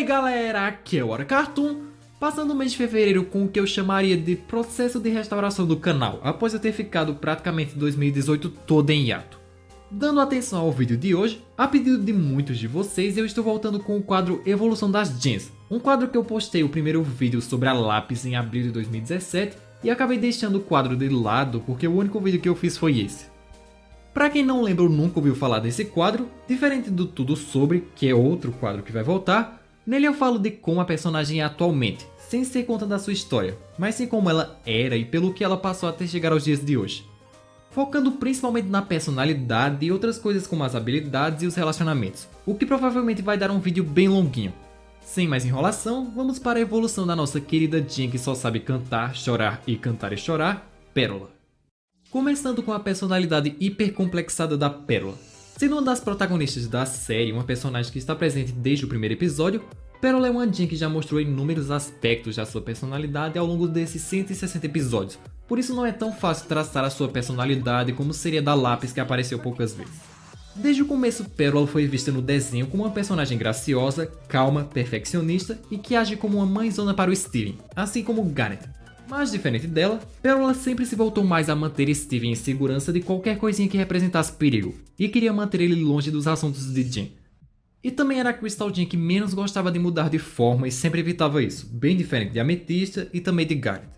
aí galera, aqui é o Hora Cartoon, passando o mês de fevereiro com o que eu chamaria de processo de restauração do canal, após eu ter ficado praticamente 2018 todo em hiato. Dando atenção ao vídeo de hoje, a pedido de muitos de vocês, eu estou voltando com o quadro Evolução das Gens, um quadro que eu postei o primeiro vídeo sobre a Lápis em abril de 2017 e acabei deixando o quadro de lado porque o único vídeo que eu fiz foi esse. Pra quem não lembra ou nunca ouviu falar desse quadro, diferente do Tudo Sobre, que é outro quadro que vai voltar, nele eu falo de como a personagem é atualmente, sem ser contando a sua história, mas sim como ela era e pelo que ela passou até chegar aos dias de hoje. Focando principalmente na personalidade e outras coisas como as habilidades e os relacionamentos, o que provavelmente vai dar um vídeo bem longuinho. Sem mais enrolação, vamos para a evolução da nossa querida Jean que só sabe cantar, chorar e cantar e chorar, Pérola. Começando com a personalidade hipercomplexada da Pérola. Sendo uma das protagonistas da série, uma personagem que está presente desde o primeiro episódio, Pérola é uma Jean que já mostrou inúmeros aspectos da sua personalidade ao longo desses 160 episódios, por isso não é tão fácil traçar a sua personalidade como seria da Lápis que apareceu poucas vezes. Desde o começo, Pérola foi vista no desenho como uma personagem graciosa, calma, perfeccionista e que age como uma mãezona para o Steven, assim como Garnet. Mas diferente dela, Pérola sempre se voltou mais a manter Steven em segurança de qualquer coisinha que representasse perigo, e queria manter ele longe dos assuntos de Jean. E também era a Crystal Jean que menos gostava de mudar de forma e sempre evitava isso, bem diferente de Ametista e também de Garnet.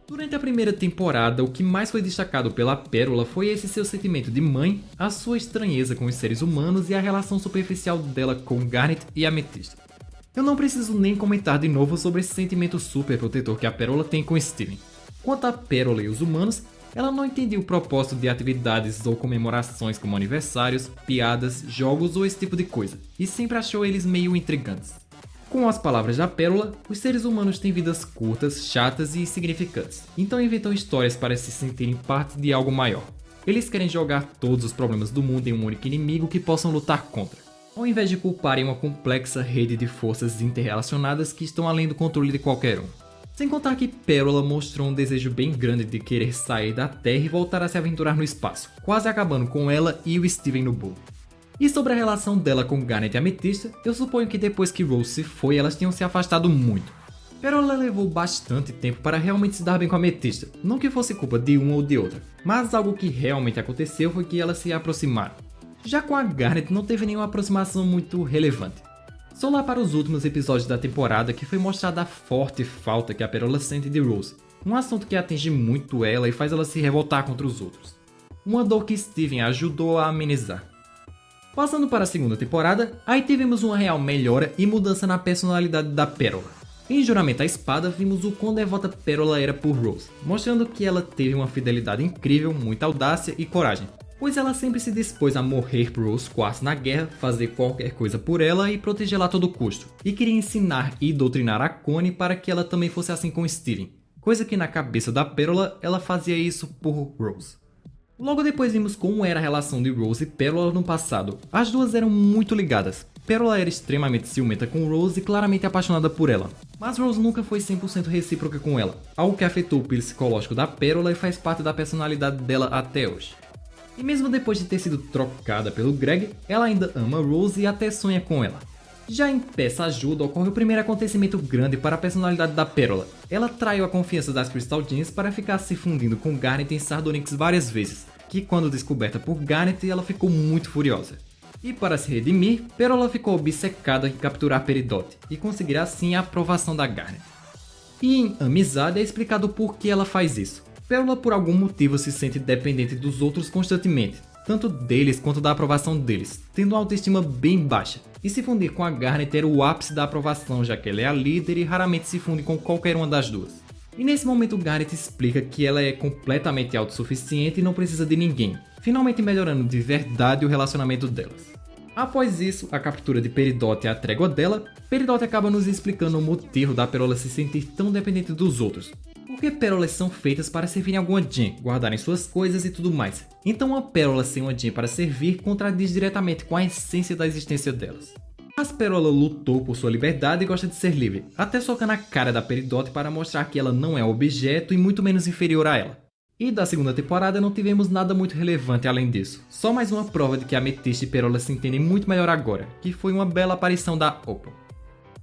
Durante a primeira temporada, o que mais foi destacado pela Pérola foi esse seu sentimento de mãe, a sua estranheza com os seres humanos e a relação superficial dela com Garnet e Ametista. Eu não preciso nem comentar de novo sobre esse sentimento super protetor que a Pérola tem com Steven. Quanto a Pérola e os humanos, ela não entendia o propósito de atividades ou comemorações como aniversários, piadas, jogos ou esse tipo de coisa, e sempre achou eles meio intrigantes. Com as palavras da Pérola, os seres humanos têm vidas curtas, chatas e insignificantes, então inventam histórias para se sentirem parte de algo maior. Eles querem jogar todos os problemas do mundo em um único inimigo que possam lutar contra, ao invés de culparem uma complexa rede de forças interrelacionadas que estão além do controle de qualquer um. Sem contar que Pérola mostrou um desejo bem grande de querer sair da Terra e voltar a se aventurar no espaço, quase acabando com ela e o Steven no bolo. E sobre a relação dela com Garnet e Ametista, eu suponho que depois que Rose se foi, elas tinham se afastado muito. Pérola levou bastante tempo para realmente se dar bem com Ametista, não que fosse culpa de uma ou de outra, mas algo que realmente aconteceu foi que elas se aproximaram. Já com a Garnet não teve nenhuma aproximação muito relevante. Só lá para os últimos episódios da temporada que foi mostrada a forte falta que a Pérola sente de Rose, um assunto que atinge muito ela e faz ela se revoltar contra os outros. Uma dor que Steven ajudou a amenizar. Passando para a segunda temporada, aí tivemos uma real melhora e mudança na personalidade da Pérola. Em Juramento à Espada vimos o quão devota Pérola era por Rose, mostrando que ela teve uma fidelidade incrível, muita audácia e coragem, pois ela sempre se dispôs a morrer por Rose Quartz na guerra, fazer qualquer coisa por ela e protegê-la a todo custo, e queria ensinar e doutrinar a Connie para que ela também fosse assim com Steven, coisa que na cabeça da Pérola ela fazia isso por Rose. Logo depois vimos como era a relação de Rose e Pérola no passado. As duas eram muito ligadas. Pérola era extremamente ciumenta com Rose e claramente apaixonada por ela. Mas Rose nunca foi 100% recíproca com ela, algo que afetou o psicológico da Pérola e faz parte da personalidade dela até hoje. E mesmo depois de ter sido trocada pelo Greg, ela ainda ama Rose e até sonha com ela. Já em Peça Ajuda ocorre o primeiro acontecimento grande para a personalidade da Pérola. Ela traiu a confiança das Crystal Jeans para ficar se fundindo com Garnet em Sardonyx várias vezes, que quando descoberta por Garnet ela ficou muito furiosa. E para se redimir, Pérola ficou obcecada em capturar Peridote e conseguir assim a aprovação da Garnet. E em Amizade é explicado por que ela faz isso. Pérola por algum motivo se sente dependente dos outros constantemente, tanto deles quanto da aprovação deles, tendo uma autoestima bem baixa, e se fundir com a Garnet era o ápice da aprovação, já que ela é a líder e raramente se funde com qualquer uma das duas. E nesse momento Garnet explica que ela é completamente autossuficiente e não precisa de ninguém, finalmente melhorando de verdade o relacionamento delas. Após isso, a captura de Peridote e a trégua dela, Peridote acaba nos explicando o motivo da Pérola se sentir tão dependente dos outros. Porque pérolas são feitas para servirem alguma Jean, guardarem suas coisas e tudo mais. Então uma pérola sem uma Jean para servir contradiz diretamente com a essência da existência delas. Mas Pérola lutou por sua liberdade e gosta de ser livre, até socando a cara da Peridote para mostrar que ela não é objeto e muito menos inferior a ela. E da segunda temporada não tivemos nada muito relevante além disso, só mais uma prova de que Ametista e Pérola se entendem muito melhor agora, que foi uma bela aparição da Opal.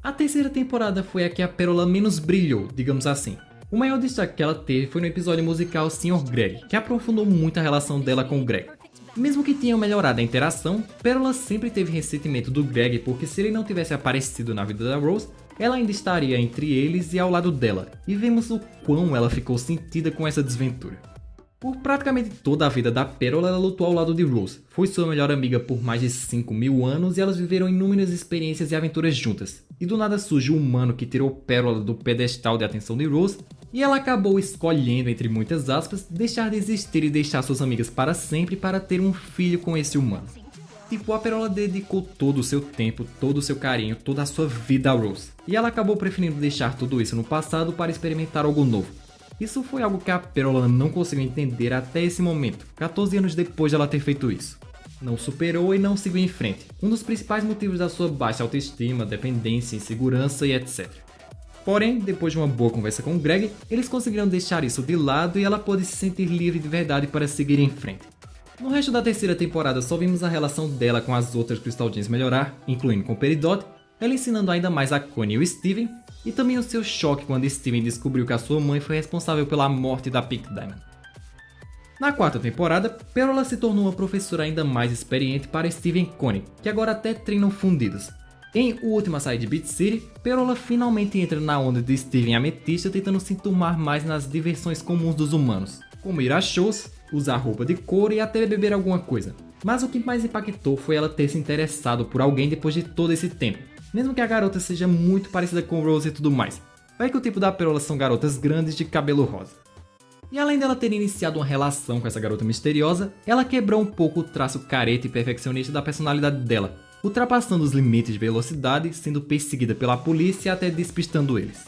A terceira temporada foi a que a Pérola menos brilhou, digamos assim. O maior destaque que ela teve foi no episódio musical Sr. Greg, que aprofundou muito a relação dela com Greg. Mesmo que tenham melhorado a interação, Pérola sempre teve ressentimento do Greg porque se ele não tivesse aparecido na vida da Rose, ela ainda estaria entre eles e ao lado dela, e vemos o quão ela ficou sentida com essa desventura. Por praticamente toda a vida da Pérola, ela lutou ao lado de Rose, foi sua melhor amiga por mais de 5.000 anos e elas viveram inúmeras experiências e aventuras juntas. E do nada surge um humano que tirou Pérola do pedestal de atenção de Rose, e ela acabou escolhendo, entre muitas aspas, deixar de existir e deixar suas amigas para sempre para ter um filho com esse humano. Tipo, a Pérola dedicou todo o seu tempo, todo o seu carinho, toda a sua vida a Rose, e ela acabou preferindo deixar tudo isso no passado para experimentar algo novo. Isso foi algo que a Pérola não conseguiu entender até esse momento, 14 anos depois de ela ter feito isso. Não superou e não seguiu em frente, um dos principais motivos da sua baixa autoestima, dependência, insegurança e etc. Porém, depois de uma boa conversa com Greg, eles conseguiram deixar isso de lado e ela pôde se sentir livre de verdade para seguir em frente. No resto da terceira temporada só vimos a relação dela com as outras Crystal Gems melhorar, incluindo com Peridot, ela ensinando ainda mais a Connie e o Steven, e também o seu choque quando Steven descobriu que a sua mãe foi responsável pela morte da Pink Diamond. Na quarta temporada, Pérola se tornou uma professora ainda mais experiente para Steven e Connie, que agora até treinam fundidos. Em O Último a Sair de Beat City, Pérola finalmente entra na onda de Steven e Amethysta tentando se enturmar mais nas diversões comuns dos humanos, como ir a shows, usar roupa de couro e até beber alguma coisa. Mas o que mais impactou foi ela ter se interessado por alguém depois de todo esse tempo. Mesmo que a garota seja muito parecida com Rose e tudo mais, vai que o tipo da Pérola são garotas grandes de cabelo rosa. E além dela ter iniciado uma relação com essa garota misteriosa, ela quebrou um pouco o traço careta e perfeccionista da personalidade dela, ultrapassando os limites de velocidade, sendo perseguida pela polícia e até despistando eles.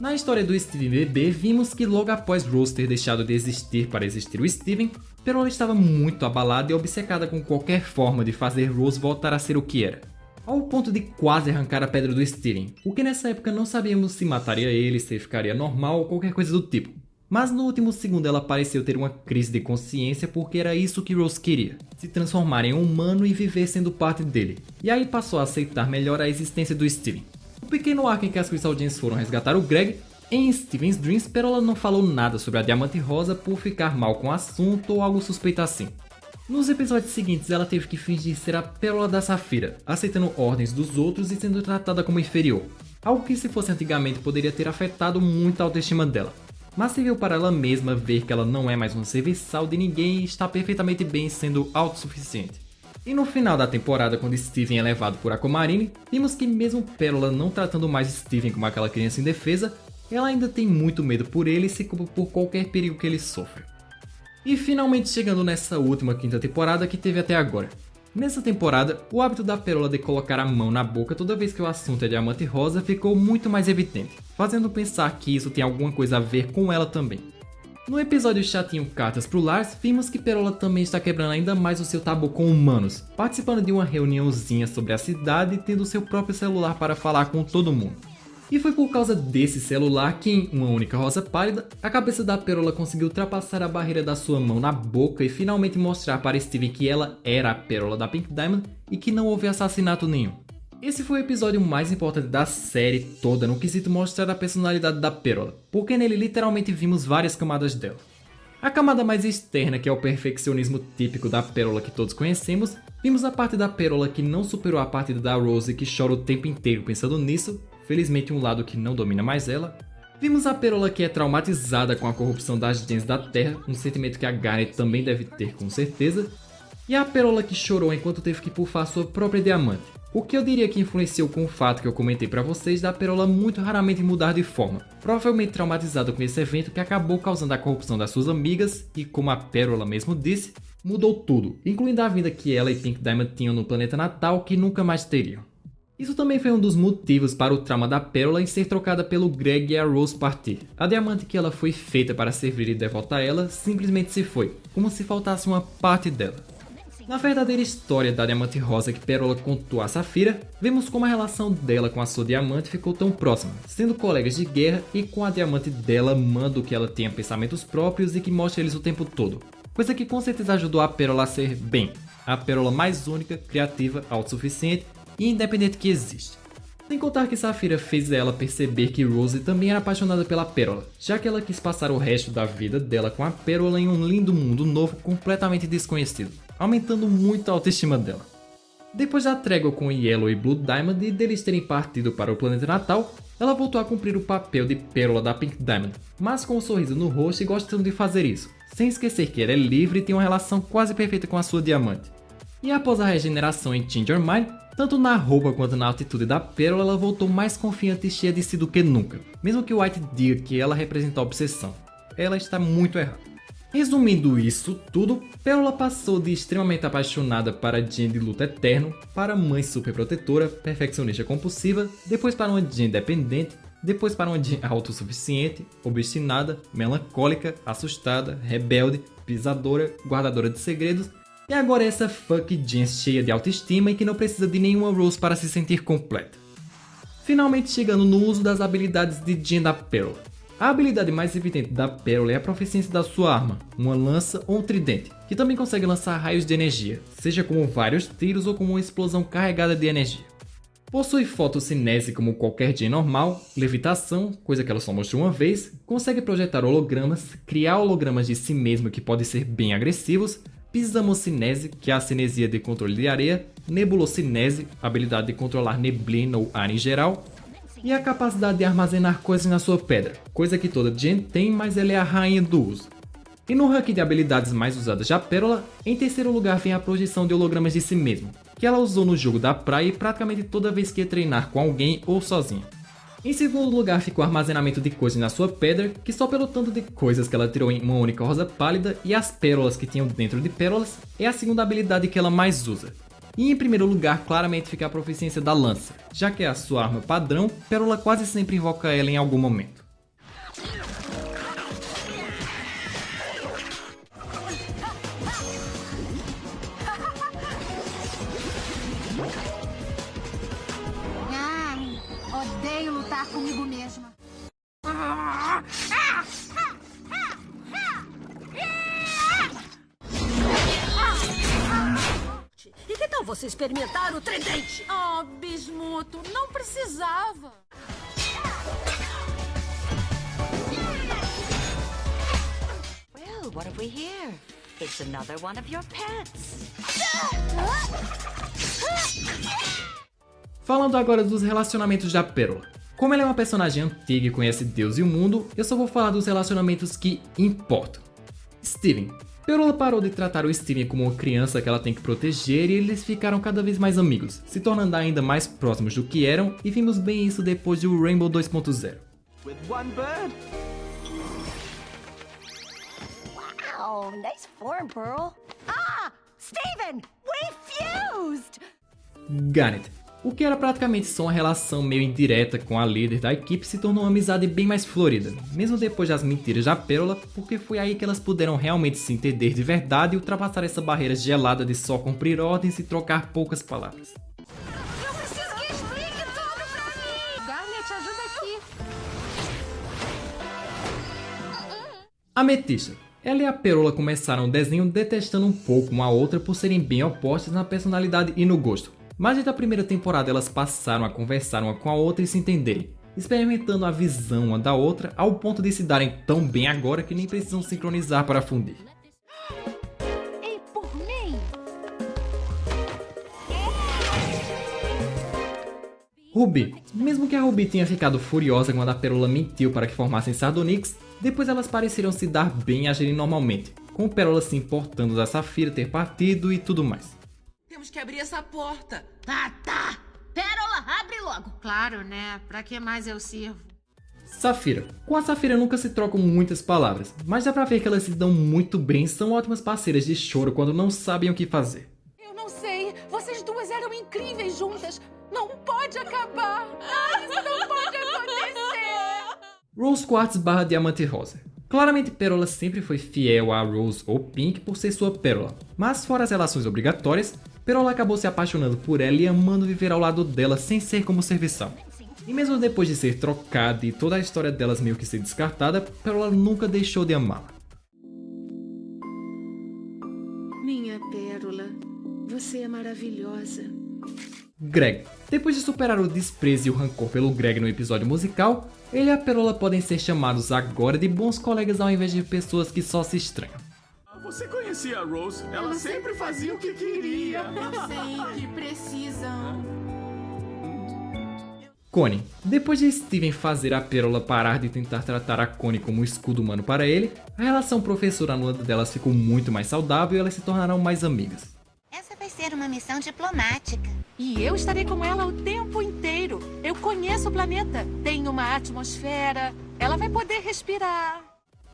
Na história do Steven bebê, vimos que logo após Rose ter deixado de existir para existir o Steven, Pérola estava muito abalada e obcecada com qualquer forma de fazer Rose voltar a ser o que era. Ao ponto de quase arrancar a pedra do Steven, o que nessa época não sabíamos se mataria ele, se ficaria normal ou qualquer coisa do tipo. Mas no último segundo ela pareceu ter uma crise de consciência porque era isso que Rose queria, se transformar em um humano e viver sendo parte dele, e aí passou a aceitar melhor a existência do Steven. No pequeno arco em que as Crystal Gems foram resgatar o Greg, em Steven's Dreams, Pérola não falou nada sobre a Diamante Rosa por ficar mal com o assunto ou algo suspeito assim. Nos episódios seguintes, ela teve que fingir ser a Pérola da Safira, aceitando ordens dos outros e sendo tratada como inferior. Algo que se fosse antigamente poderia ter afetado muito a autoestima dela. Mas serviu para ela mesma ver que ela não é mais um serviçal de ninguém e está perfeitamente bem sendo autossuficiente. E no final da temporada, quando Steven é levado por Aquamarine, vimos que mesmo Pérola não tratando mais Steven como aquela criança indefesa, ela ainda tem muito medo por ele e se culpa por qualquer perigo que ele sofre. E finalmente chegando nessa última quinta temporada que teve até agora. Nessa temporada, o hábito da Pérola de colocar a mão na boca toda vez que o assunto é Diamante Rosa ficou muito mais evidente, fazendo pensar que isso tem alguma coisa a ver com ela também. No episódio chatinho Cartas pro Lars, vimos que Pérola também está quebrando ainda mais o seu tabu com humanos, participando de uma reuniãozinha sobre a cidade e tendo seu próprio celular para falar com todo mundo. E foi por causa desse celular que, em Uma Única Rosa Pálida, a cabeça da Pérola conseguiu ultrapassar a barreira da sua mão na boca e finalmente mostrar para Steven que ela era a Pérola da Pink Diamond e que não houve assassinato nenhum. Esse foi o episódio mais importante da série toda no quesito mostrar a personalidade da Pérola, porque nele literalmente vimos várias camadas dela. A camada mais externa, que é o perfeccionismo típico da Pérola que todos conhecemos, vimos a parte da Pérola que não superou a parte da Rose e que chora o tempo inteiro pensando nisso, felizmente um lado que não domina mais ela. Vimos a Pérola que é traumatizada com a corrupção das gems da Terra, um sentimento que a Garnet também deve ter com certeza. E a Pérola que chorou enquanto teve que pufar sua própria diamante, o que eu diria que influenciou com o fato que eu comentei pra vocês da Pérola muito raramente mudar de forma, provavelmente traumatizada com esse evento que acabou causando a corrupção das suas amigas e, como a Pérola mesmo disse, mudou tudo, incluindo a vida que ela e Pink Diamond tinham no planeta natal que nunca mais teriam. Isso também foi um dos motivos para o trauma da Pérola em ser trocada pelo Greg e a Rose partir. A diamante que ela foi feita para servir e devota a ela simplesmente se foi, como se faltasse uma parte dela. Na verdadeira história da Diamante Rosa que Pérola contou a Safira, vemos como a relação dela com a sua diamante ficou tão próxima, sendo colegas de guerra e com a diamante dela amando que ela tenha pensamentos próprios e que mostre eles o tempo todo. Coisa que com certeza ajudou a Pérola a ser, bem, a Pérola mais única, criativa, autossuficiente e independente que existe. Sem contar que Safira fez ela perceber que Rose também era apaixonada pela Pérola, já que ela quis passar o resto da vida dela com a Pérola em um lindo mundo novo completamente desconhecido, aumentando muito a autoestima dela. Depois da trégua com Yellow e Blue Diamond e deles terem partido para o planeta natal, ela voltou a cumprir o papel de Pérola da Pink Diamond, mas com um sorriso no rosto e gostando de fazer isso, sem esquecer que ela é livre e tem uma relação quase perfeita com a sua diamante. E após a regeneração em Change Your Mind, tanto na roupa quanto na atitude da Pérola, ela voltou mais confiante e cheia de si do que nunca, mesmo que White diga que ela representa a obsessão. Ela está muito errada. Resumindo isso tudo, Pérola passou de extremamente apaixonada para Jean de luto eterno, para mãe superprotetora, perfeccionista compulsiva, depois para uma Jean dependente, depois para uma Jean autossuficiente, obstinada, melancólica, assustada, rebelde, pisadora, guardadora de segredos, e agora essa fuck Jean cheia de autoestima e que não precisa de nenhuma Rose para se sentir completa. Finalmente chegando no uso das habilidades de Jean da Pérola. A habilidade mais evidente da Pérola é a proficiência da sua arma, uma lança ou um tridente, que também consegue lançar raios de energia, seja como vários tiros ou como uma explosão carregada de energia. Possui fotossinese como qualquer Jean normal, levitação, coisa que ela só mostrou uma vez, consegue projetar hologramas, criar hologramas de si mesma que podem ser bem agressivos, psisamocinese, que é a cinesia de controle de areia, nebulocinese, habilidade de controlar neblina ou ar em geral, e a capacidade de armazenar coisas na sua pedra, coisa que toda Jean tem, mas ela é a rainha do uso. E no ranking de habilidades mais usadas da Pérola, em terceiro lugar vem a projeção de hologramas de si mesma, que ela usou no jogo da praia e praticamente toda vez que ia treinar com alguém ou sozinha. Em segundo lugar fica o armazenamento de coisas na sua pedra, que só pelo tanto de coisas que ela tirou em uma única rosa pálida e as pérolas que tinham dentro de pérolas, é a segunda habilidade que ela mais usa. E em primeiro lugar claramente fica a proficiência da lança, já que é a sua arma padrão, Pérola quase sempre invoca ela em algum momento. Odeio lutar comigo mesma. E que tal você experimentar o tridente? Oh, Bismuto, não precisava. Well, what have we here? It's another one of your pets. Falando agora dos relacionamentos da Pérola. Como ela é uma personagem antiga e conhece Deus e o mundo, eu só vou falar dos relacionamentos que importam. Steven. Pérola parou de tratar o Steven como uma criança que ela tem que proteger e eles ficaram cada vez mais amigos, se tornando ainda mais próximos do que eram, e vimos bem isso depois de Rainbow 2.0. With one bird. Wow, nice form, Pearl. Ah, Steven, we fused! Garnet. O que era praticamente só uma relação meio indireta com a líder da equipe se tornou uma amizade bem mais florida, mesmo depois das mentiras da Pérola, porque foi aí que elas puderam realmente se entender de verdade e ultrapassar essa barreira gelada de só cumprir ordens e trocar poucas palavras. Eu preciso que explique tudo pra mim. Garnet, ajuda aqui. Ametista. Ela e a Pérola começaram o desenho detestando um pouco uma a outra por serem bem opostas na personalidade e no gosto. Mas desde a primeira temporada elas passaram a conversar uma com a outra e se entenderem, experimentando a visão uma da outra ao ponto de se darem tão bem agora que nem precisam sincronizar para fundir. E por mim? Ruby. Mesmo que a Ruby tenha ficado furiosa quando a Pérola mentiu para que formassem Sardonyx, depois elas pareceram se dar bem e agirem normalmente, com Pérola se importando da Safira ter partido e tudo mais. Temos que abrir essa porta. Tá. Pérola, abre logo. Claro, né? Pra que mais eu sirvo? Safira. Com a Safira nunca se trocam muitas palavras, mas dá pra ver que elas se dão muito bem e são ótimas parceiras de choro quando não sabem o que fazer. Eu não sei. Vocês duas eram incríveis juntas. Não pode acabar. Isso não pode acontecer. Rose Quartz / Diamante Rosa. Claramente Pérola sempre foi fiel a Rose ou Pink por ser sua Pérola, mas fora as relações obrigatórias, Pérola acabou se apaixonando por ela e amando viver ao lado dela sem ser como serviçal. E mesmo depois de ser trocada e toda a história delas meio que ser descartada, Pérola nunca deixou de amá-la. Minha Pérola, você é maravilhosa. Greg. Depois de superar o desprezo e o rancor pelo Greg no episódio musical, ele e a Pérola podem ser chamados agora de bons colegas ao invés de pessoas que só se estranham. Você conhecia a Rose? Ela sempre fazia o que queria. Eu sei que precisam. Connie. Depois de Steven fazer a Pérola parar de tentar tratar a Connie como um escudo humano para ele, a relação professor-aluna delas ficou muito mais saudável e elas se tornaram mais amigas. Essa vai ser uma missão diplomática. E eu estarei com ela o tempo inteiro. Eu conheço o planeta. Tem uma atmosfera. Ela vai poder respirar.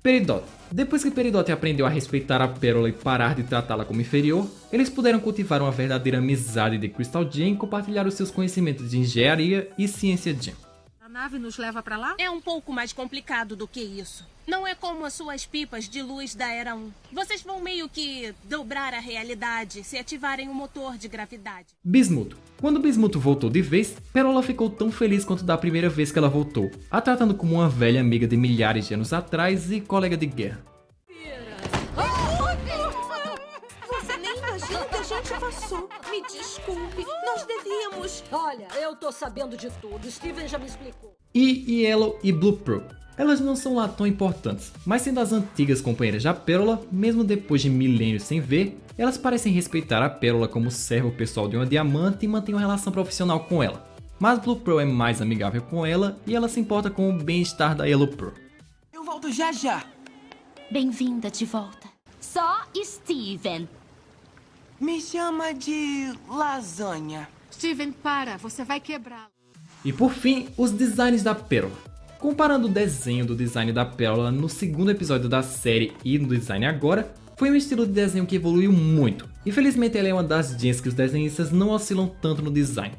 Peridot. Depois que Peridot aprendeu a respeitar a Pérola e parar de tratá-la como inferior, eles puderam cultivar uma verdadeira amizade de Crystal Gem e compartilhar os seus conhecimentos de engenharia e ciência Gem. A nave nos leva pra lá? É um pouco mais complicado do que isso. Não é como as suas pipas de luz da Era 1. Vocês vão meio que dobrar a realidade se ativarem o motor de gravidade. Bismuto. Quando Bismuto voltou de vez, Pérola ficou tão feliz quanto da primeira vez que ela voltou, a tratando como uma velha amiga de milhares de anos atrás e colega de guerra. Você nem imagina o que a gente passou. Me desculpe, nós devíamos... Olha, eu tô sabendo de tudo. Steven já me explicou. E Yellow e Blue Pearl. Elas não são lá tão importantes, mas sendo as antigas companheiras da Pérola, mesmo depois de milênios sem ver, elas parecem respeitar a Pérola como servo pessoal de uma diamante e mantêm uma relação profissional com ela. Mas Blue Pearl é mais amigável com ela e ela se importa com o bem-estar da Yellow Pearl. Eu volto já já. Bem-vinda de volta. Só Steven. Me chama de lasanha. Steven, para. Você vai quebrá-la. E por fim, os designs da Pérola. Comparando o desenho do design da Pérola no segundo episódio da série e no design agora, foi um estilo de desenho que evoluiu muito. Infelizmente ela é uma das gems que os desenhistas não oscilam tanto no design,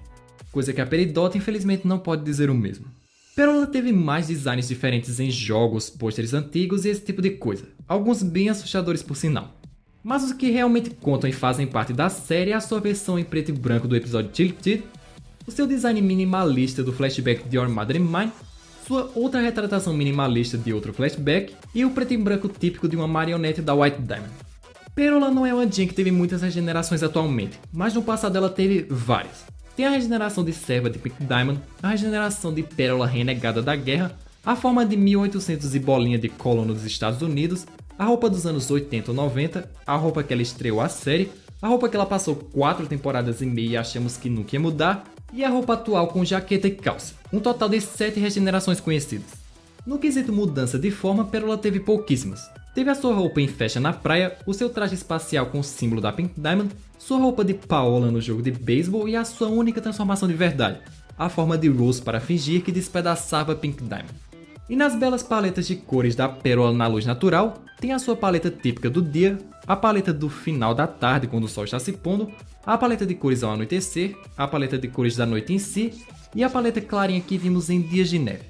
coisa que a Peridot infelizmente não pode dizer o mesmo. Pérola teve mais designs diferentes em jogos, pôsteres antigos e esse tipo de coisa, alguns bem assustadores por sinal. Mas os que realmente contam e fazem parte da série é a sua versão em preto e branco do episódio Tilted, o seu design minimalista do flashback de Your Mother and Mine, sua outra retratação minimalista de outro flashback e o preto e branco típico de uma marionete da White Diamond. Pérola não é uma Gem que teve muitas regenerações atualmente, mas no passado ela teve várias. Tem a regeneração de serva de Pink Diamond, a regeneração de Pérola renegada da guerra, a forma de 1800 e bolinha de colono dos Estados Unidos, a roupa dos anos 80 ou 90, a roupa que ela estreou a série, a roupa que ela passou 4 temporadas e meia e achamos que nunca ia mudar, e a roupa atual com jaqueta e calça, um total de 7 regenerações conhecidas. No quesito mudança de forma, Pérola teve pouquíssimas. Teve a sua roupa em festa na praia, o seu traje espacial com o símbolo da Pink Diamond, sua roupa de Paola no jogo de beisebol e a sua única transformação de verdade, a forma de Rose para fingir que despedaçava Pink Diamond. E nas belas paletas de cores da Pérola na luz natural, tem a sua paleta típica do dia, a paleta do final da tarde quando o sol está se pondo, a paleta de cores ao anoitecer, a paleta de cores da noite em si e a paleta clarinha que vimos em dias de neve.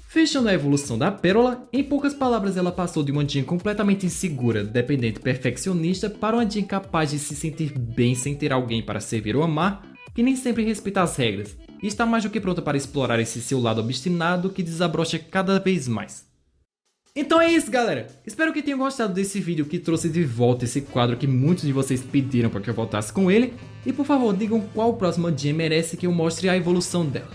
Fechando a evolução da Pérola, em poucas palavras ela passou de uma Gem completamente insegura, dependente e perfeccionista para uma Gem capaz de se sentir bem sem ter alguém para servir ou amar, que nem sempre respeita as regras, e está mais do que pronta para explorar esse seu lado obstinado que desabrocha cada vez mais. Então é isso, galera! Espero que tenham gostado desse vídeo que trouxe de volta esse quadro que muitos de vocês pediram para que eu voltasse com ele. E por favor, digam qual próxima Gem merece que eu mostre a evolução dela.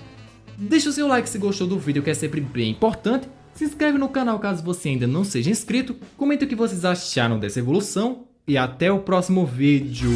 Deixa o seu like se gostou do vídeo, que é sempre bem importante. Se inscreve no canal caso você ainda não seja inscrito. Comente o que vocês acharam dessa evolução. E até o próximo vídeo.